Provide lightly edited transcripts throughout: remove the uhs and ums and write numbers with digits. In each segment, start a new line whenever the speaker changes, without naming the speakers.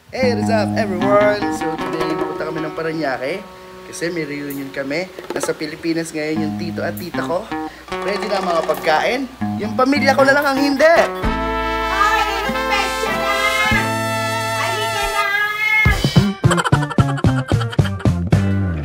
Hey, what's up everyone? So today, pupunta kami ng Parañaque kasi may reunion kami. Nasa Pilipinas ngayon yung tito at tita ko. Ready na mga pagkain? Yung pamilya ko na lang ang hindi.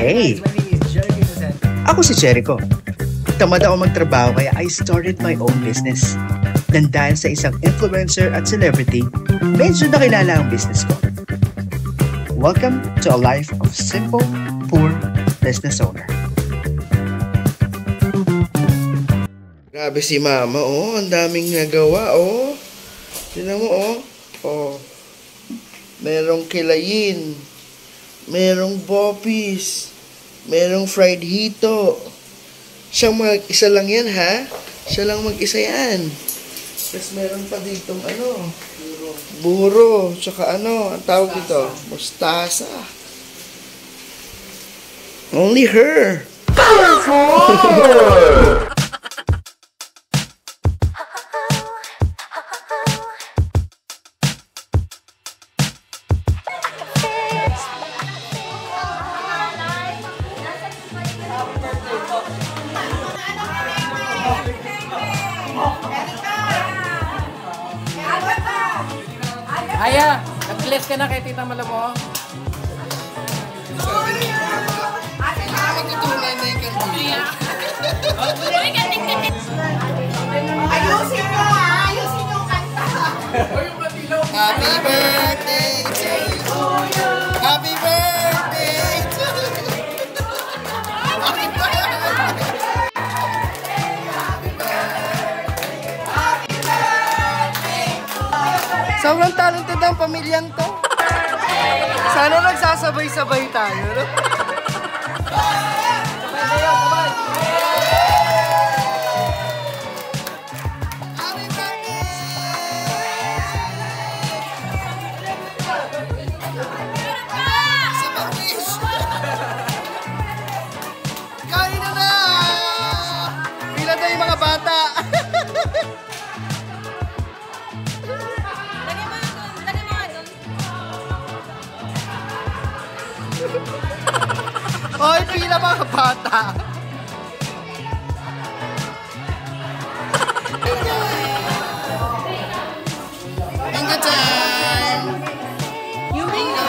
Hey! Ako si Jericho. Tamad ako magtrabaho kaya I started my own business. Nang dahil sa isang influencer at celebrity, medyo nakilala ang business ko. Welcome to a life of simple, poor business owner. Grabe si Mama, oh. Ang daming nagawa, oh. Tignan mo, oh. Oh. Merong kilayin. Merong boppies. Merong fried hito. Siyang mag-isa lang yan, ha? Siya lang mag-isa yan. Tapos meron pa ditong ano, buro, tsaka ano, ang tawag dito, mustasa. Only her. Powerful!
Aya, nag-bless ka na kay Tita Malamo.
Magtutunan na yung kanina.
Ayusin nyo ha! Ayusin nyo kanta!
Happy birthday to you! Happy birthday to you! Happy birthday! Sobrang talented ang pamilyang to. Sana nagsasabay-sabay tayo, no? Happy birthday! Si Marquis! Kain na na! Pila na yung mga bata! Hoy, pila mga bata. Bingo time! Bingo!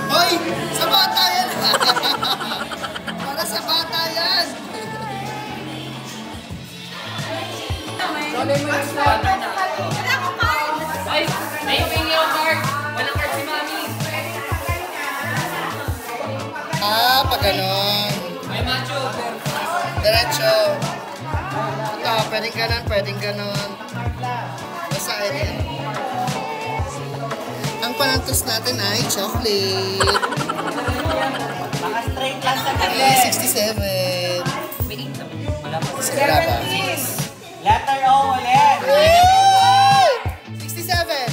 Hoy, sa bata yan! Para sa bata yan!
Solay mo yung slot. Ay, may pingi yung card. Walang card si Mami.
Ah, pag ganon.
May macho.
Diretso. Ito, pwedeng ganon, pwedeng ganon. Basta yan. Ang panantos natin ay chocolate.
Baka straight lang sa gabi.
67. Sila ba?
Letter O ulit.
67.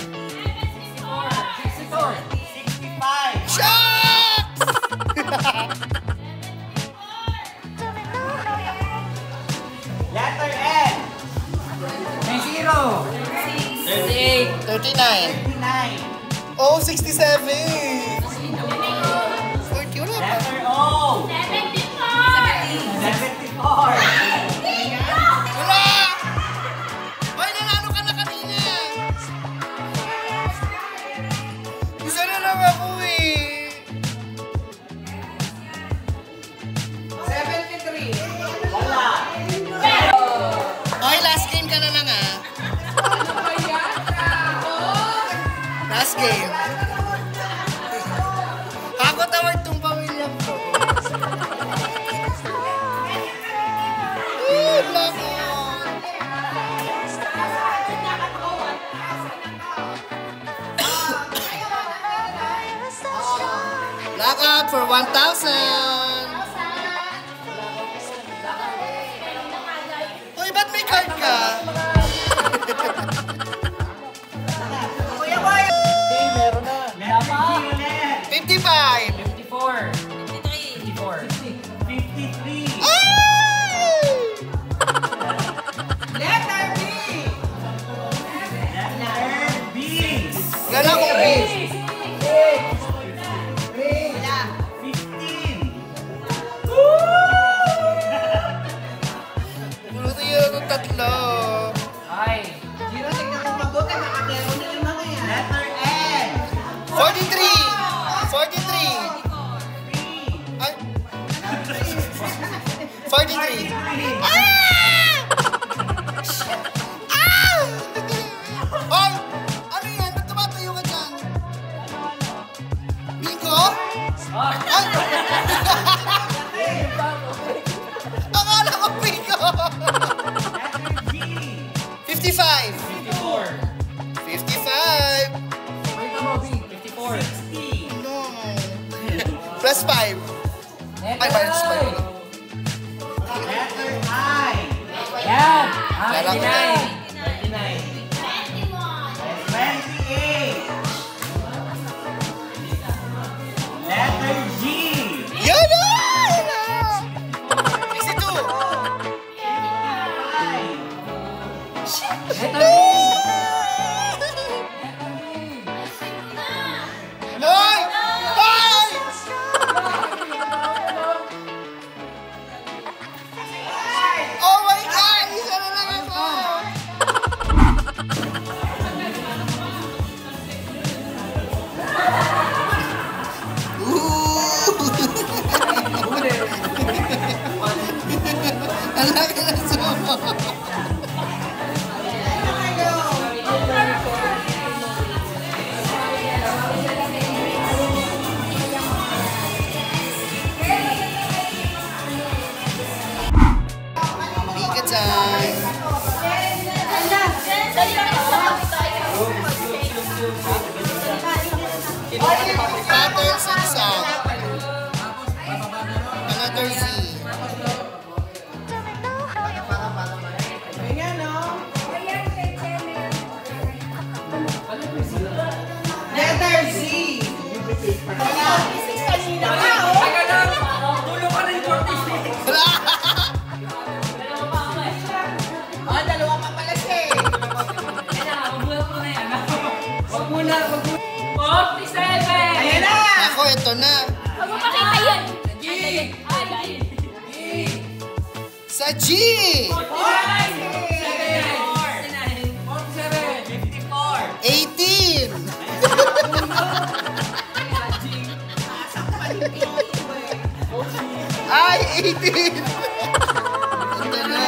64. 65.
Shucks!
Letter N. May 0. 38.
39.
39.
Oh, 67. 40 ulit.
Letter O. 74. 74.
Wala! Hoy, nanalo ka na kanina! Isa na lang ako eh!
73.
Wala.
Hoy, last game ka na lang ah! Last game! Ako tawag tong pamilya ko! Lako! Lock out for 1,000! Uy, ba't may card ka?
Kuya Boy!
Meron pa.
55!
54. 53. 54.
53.
Letter B.
Letter B.
Gala ko, B.
Wala.
15.
Pulo tayo ng tatlo.
Ay.
Zero, tignan mo mabuti. Nakatero na yung mga yan.
Letter N.
43. 43.
3.
Ay. 43. Ay! Ano yan? Ba't tumatayo ka dyan? Bingo? Ay! Akala ko bingo!
Letter G.
55.
54.
55.
54.
60.
No. Plus 5. Ay, minus 5.
Letter I.
Yan.
Kala ko na.
28. Letter G.
Yan na! 62. Hoy! Hoy! Oh my God! Isa na lang ako! Ang laki na sumo! Pika time! Patterns and song. Another Z.
Ayan, no? Letter Z. Wala. Kanina ka, oh.
Tulong ka rin, 46.
Ah, dalawa pa pala siya eh.
Wag muna. 47.
Ayan na.
Ako, ito na.
Huwag mo makita yun.
Sa G! 18! Ay, 18! Ito na.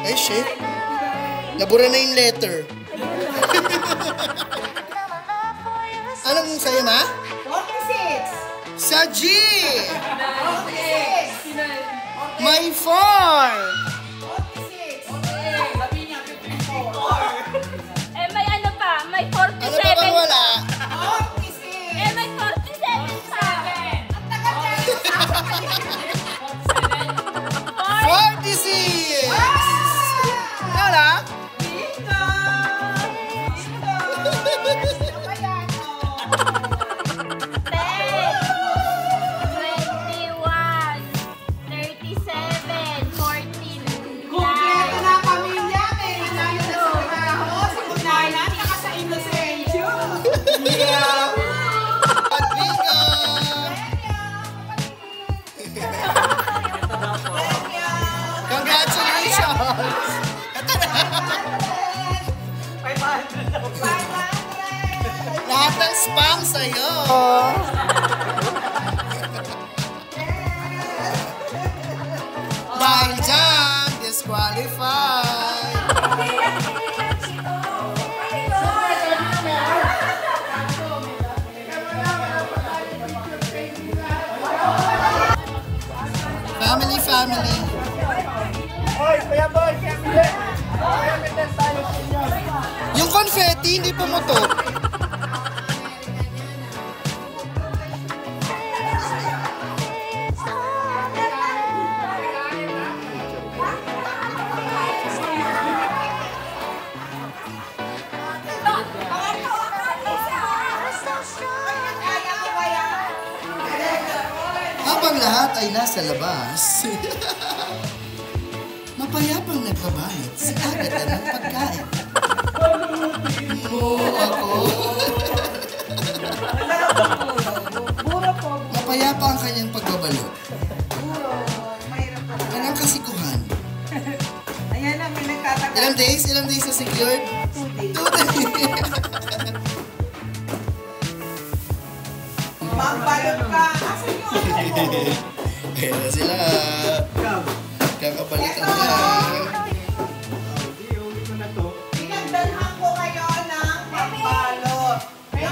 Ay, shit. Nabura na yung letter. Anong sa'yo, ma?
46.
Sa G!
46.
My 4!
46.
Eh, may ano pa? May
Ano
47
pa bang wala?
46.
Eh, may 47 pa.
Ang tagal na yung sasakalin.
46! Wala?
Bingo! Bingo! Ano ba yan, oh?
37, 14,
Kompleto na ang pamilya. May hinalo na sa trabaho, sa kunayan, saka sa Inocencio. Yeah!
Bingo! Congratulations! Ito na!
500.
Lahat ng spam sa'yo! Dahil dyan, disqualified! Family, family! Yung confetti, hindi pumutok.
Kaya ko ba yan?
Habang lahat ay nasa labas, mapayapang nagbabalot si Agatha ng pagkain. Ako. Mapayapa ang kanyang pagbabalot. Walang kasikuhan.
Ayan na, may nagtatagal.
Ilang days na secured? 2 days.
Magbalot ka. Asan yung ano mo?
Ayan na sila. Kakapalitan na.
Pinagdalhan ko kayo ng pagbalot. Kaya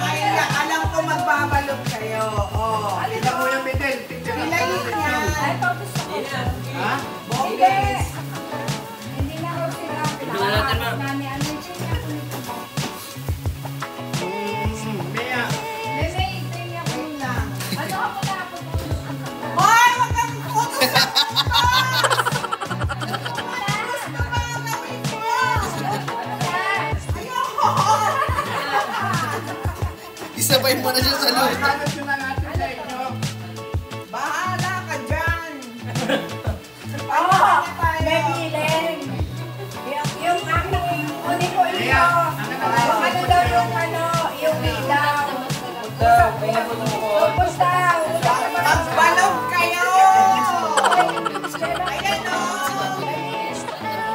alam ko magbabalot kayo. Oh.
Tignan mo yung Bidel.
Pilayin niya.
Ha?
Bongges.
Mia.
Hoy, wag kang utos sa
Isabay mo na siya sa loob.
Halos yun na natin sa inyo.
bahala ka dyan.
May feeling. Yung aking uni ko iyo. Ano daw yung yung ilaw. Tapos daw.
Magbalot kayo. Ayan o.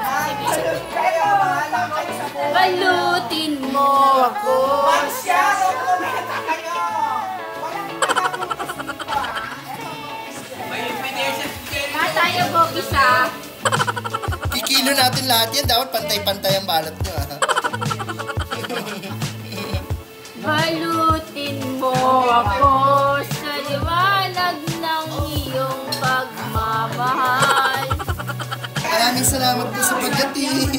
Magbalot kayo. Bahala kayo sa buhay.
Balutin mo ako.
Magsyaro kumita kayo. Walang pagkakulis dito ah.
Tayo po isa.
Kikilo natin lahat yan. Dapat pantay-pantay ang balot nyo.
Balutin mo ako sa liwanag ng iyong pagmamahal.
Maraming salamat po sa pagdating.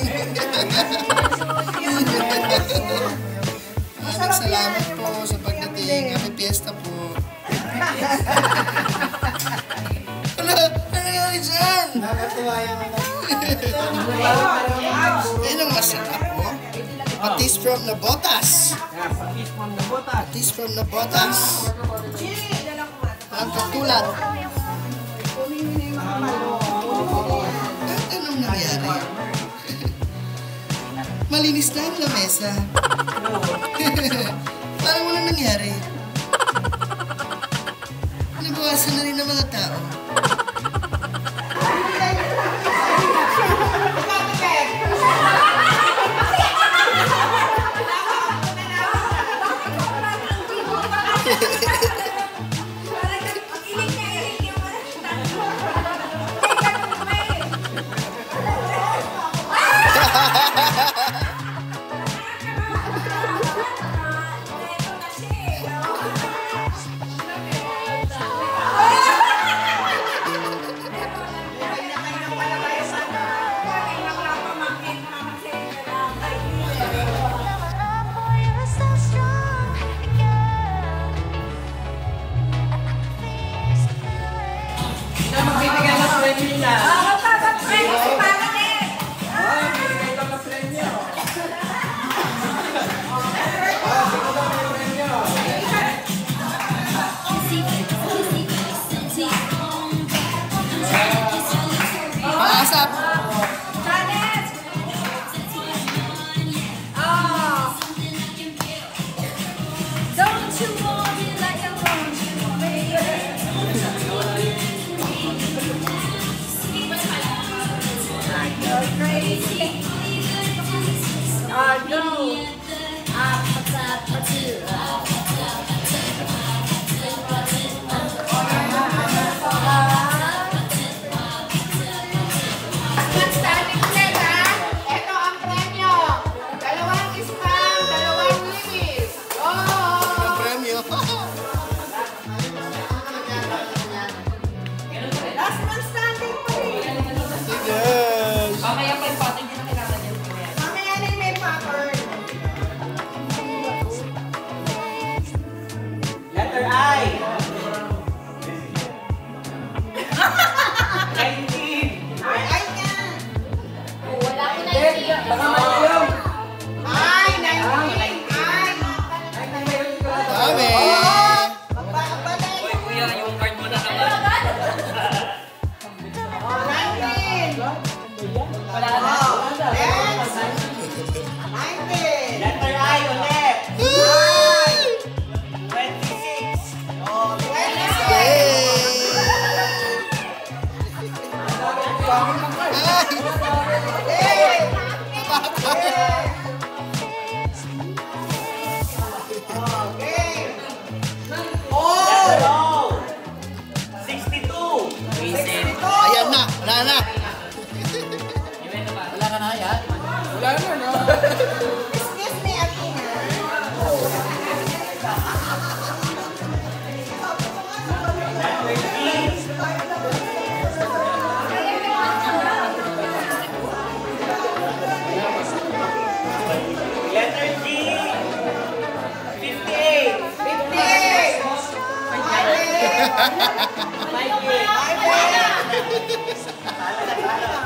Maraming salamat po sa pagdating. Happy fiesta po. Ano nangyari dyan?
Nakatuwa yung ano.
Yan ang masarap po. Patis from Nabotas.
Patis from the butas.
Patis from Nabotas. Ang katulad. At anong nangyari? Malinis na ang lamesa. Parang walang nangyari. Nabawasan na rin ang mga tao.
Magbibigay ng premyo na.
Paasap!
Don't you want me like I want you, baby? Crazy.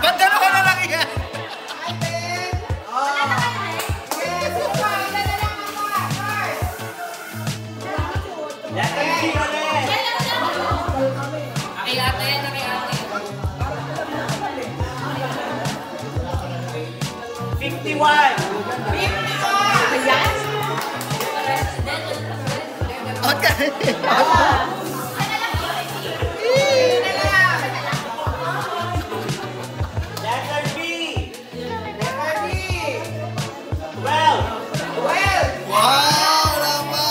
Ba't gano'n ka na lang yan?
Letter B ulit.
Kay ate, kay ate.
51.
Okay.
Letter B. 12.
Wow, lama!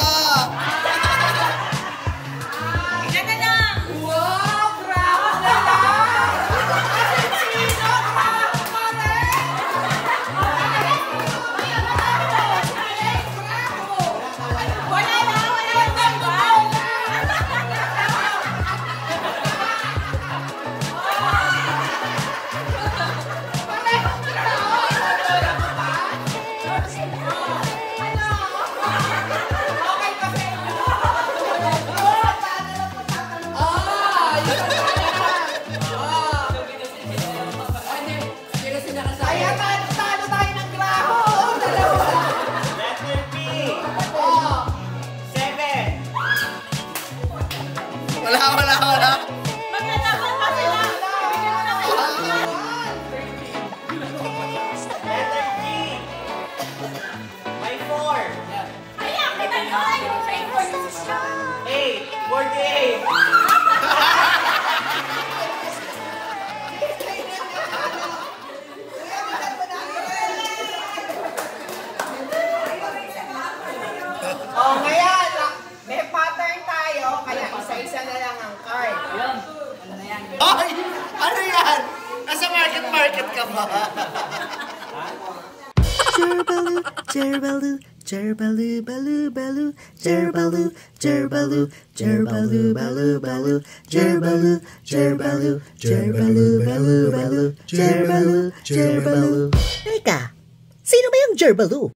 Letter B. 7.
Wala.
Letter D. May 4. 8. 48.
Ngayon, may pattern tayo, kaya isa-isa na lang ang card.
Ay! Ano yan? Nasa market ka ba? Jerbalu, jerbalu, balu, balu, jerbalu, jerbalu, jerbalu, balu, balu, jerbalu, jerbalu, jerbalu, balu, balu, jerbalu, jerbalu.
Teka, sino ba yung Jerbalu?